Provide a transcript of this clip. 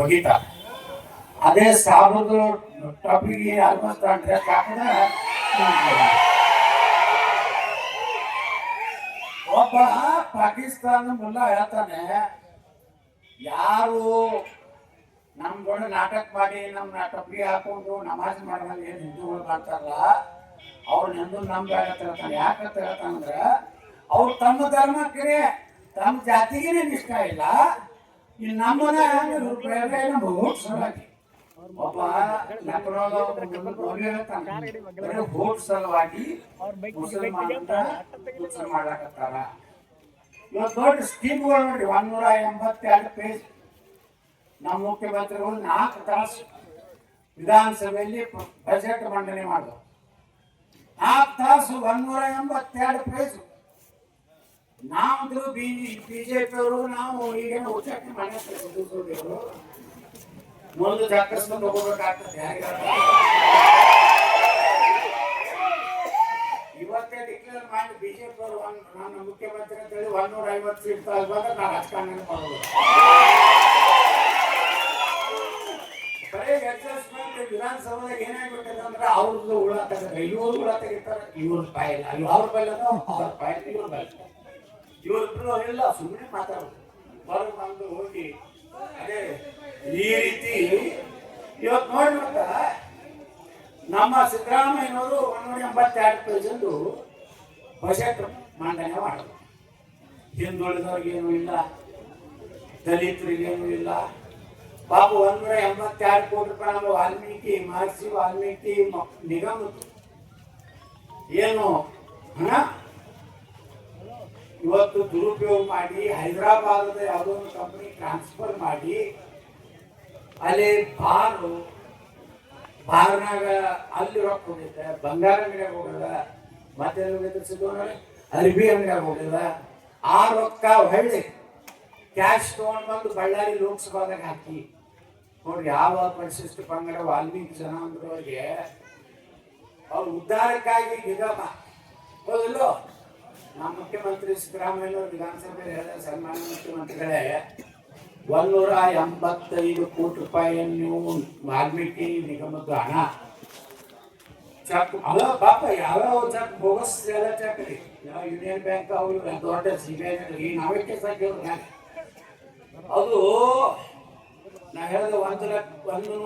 ಒಗಿತ ಅದೇ ಸಾಬೂನು ಟಾಪಿಗೆ almost dress ಹಾಕಿದ ಒಬ್ಬ ಪಾಕಿಸ್ತಾನ ಮುಲ್ಲ ಹೇಳ್ತಾನೆ, ಯಾರು ನಮ್ಗಳ ನಾಟಕ ಮಾಡಿ ನಮ್ಮ ಟೊಪ್ಪಿಗೆ ಹಾಕೊಂಡು ನಮಾಜ್ ಮಾಡಿದಾಗ ಏನು ಹಿಂದೂಗಳು ಮಾಡ್ತಾರಲ್ಲ ಅವ್ರನ್ನೆಂದು ನಂಬೇಡ ಹೇಳ್ತಾನೆ. ಯಾಕಂತ ಹೇಳ್ತಾನಂದ್ರೆ ಅವ್ರು ತಮ್ಮ ಧರ್ಮಕ್ಕೆ ತಮ್ಮ ಜಾತಿಗೇನೆ ಇಷ್ಟ ಇಲ್ಲ. ಈ ನಮ್ಮನ್ನ ಓಟ್ ಸಲುವಾಗಿ ಒಬ್ಬ ಓಟ್ ಸಲುವಾಗಿ ಮುಸಲ್ಮಾನ ಮಾಡ್ಲಾಕತ್ತಾರ. ಇವತ್ತು ನೋಡಿ ಸ್ಕೀಮ್ಗಳು ನೋಡ್ರಿ, 182 ಪೇಜ್. ನಮ್ಮ ಮುಖ್ಯಮಂತ್ರಿಗಳು 4 ತಾಸು ವಿಧಾನಸಭೆಯಲ್ಲಿ ಬಜೆಟ್ ಮಂಡನೆ ಮಾಡಿದ್ರು. 4 ತಾಸು 182 ಪೇಜ್. ನಾವು ಬಿಜೆಪಿಯವರು ನಾವು ಈಗ ಉಚ್ಚಾಟನೆ ಮಾಡಿದ್ರು ಮುಂದೆ ಜಾಕರಿಸ್ಕೊಂಡು ಹೋಗ್ಬೇಕಾಗ್ತದೆ. ಇವತ್ತೇ ಡಿಕ್ಲೇರ್ ಮಾಡಿ ಬಿಜೆಪಿ ಅವರು ನನ್ನ ಮುಖ್ಯಮಂತ್ರಿ ಅಂತ ಹೇಳಿ 150 ಸೀಟ್ ಬಂದ್ರೆ ನಾವು ರಾಜಕಾರಣ ಮಾಡೋದು. ಬರೀ ಅಡ್ಜಸ್ಟ್ಮೆಂಟ್ ವಿಧಾನಸಭೆದಾಗ ಏನಾಗ್ಬಿಟ್ಟಿದೆ ಅಂದ್ರೆ ಅವ್ರದ್ದು ಹುಳ ತೆಗಿತಾರೆ, ಇವ್ರು ಹುಳ ತೆಗಿತಾರೆ, ಇವ್ರ ಬಾಯಿಲ್ಲ, ಅವ್ರ ಬಾಯಿಲ್ಲ, ಅವ್ರ ಬಾಯಿಲ್ಲ, ಇವ್ರ ಬಾಯಿಲ್ಲ, ಇವ್ರಿಬ್ರು ಎಲ್ಲ ಸುಮ್ಮನೆ ಮಾತಾಡೋದು. ಹೊರಗೆ ಬಂದು ಹೋಗಿ ಅದೇ ಈ ರೀತಿ ಇವತ್ತು ನೋಡ್ಬೇಕ. ನಮ್ಮ ಸಿದ್ದರಾಮಯ್ಯನವರು 182 ಪೇಜಂದು ಬಜೆಟ್ ಮಂಡನೆ ಮಾಡೋದು. ಹಿಂದುಳಿದವ್ರಿಗೇನು ಇಲ್ಲ, ದಲಿತರಿಗೇನು ಇಲ್ಲ. ಬಾಬು 182 ಕೋಟಿ ರೂಪಾಯಿ ನಮ್ಮ ವಾಲ್ಮೀಕಿ ಮಹರ್ಷಿ ವಾಲ್ಮೀಕಿ ನಿಗಮ ಏನು ಹಣ ಇವತ್ತು ದುರುಪಯೋಗ ಮಾಡಿ ಹೈದರಾಬಾದದ ಯಾವುದೋ ಒಂದು ಕಂಪನಿ ಟ್ರಾನ್ಸ್ಫರ್ ಮಾಡಿ ಅಲ್ಲಿ ಬಾರ್ನಾಗ ಅಲ್ಲಿ ರೊಕ್ಕ ಹೋಗಿದ್ದೆ, ಬಂಗಾರ ಅಂಗಡಿಯಾಗ ಹೋಗಿದ, ಮತ್ತೆ ಅರ್ಬಿ ಅಂಗಡಿಯಾಗ ಹೋಗಿದ. ಆ ರೊಕ್ಕ ಹೊಳ್ಳಿ ಕ್ಯಾಶ್ ತಗೊಂಡು ಬಂದು ಬಳ್ಳಾರಿ ಲೋಕಸಭಾದಾಗ ಹಾಕಿ ನೋಡ್ರಿ. ಯಾವ ಪರಿಶಿಷ್ಟ ಪಂಗಡ ವಾಲ್ಮೀಕಿ ಜನಾಂಗದವರಿಗೆ ಅವ್ರ ಉದ್ಧಾರಕ್ಕಾಗಿ ನಿಗಮ ಹೌದಿಲ್ಲೋ. ನಮ್ಮ ಮುಖ್ಯಮಂತ್ರಿ ಸಿದ್ದರಾಮಯ್ಯನವರು ವಿಧಾನಸಭೆಯಲ್ಲಿ ಹೇಳಿದ ಸನ್ಮಾನ್ಯ ಮುಖ್ಯಮಂತ್ರಿಗಳೇ 185 ಕೋಟಿ ರೂಪಾಯಿಯನ್ನು ವಾಲ್ಮೀಕಿ ನಿಗಮದ ಹಣ ಚೆಕ್ ಅಲ್ಲ ಪಾಪ ಯಾವ್ಯಾವ ಚೆಕ್ ಬೋಗಸ್ ಎಲ್ಲ ಚೆಕ್ ರೀ. ಯಾವ ಯೂನಿಯನ್ ಬ್ಯಾಂಕ್ ಅವರು ದೊಡ್ಡ ಸಿಬಿಐ ನಾವೇ ಕೇಸ್ ಹಾಕಿವ್ರು. ಅದು ನಾ ಹೇಳಿದ 180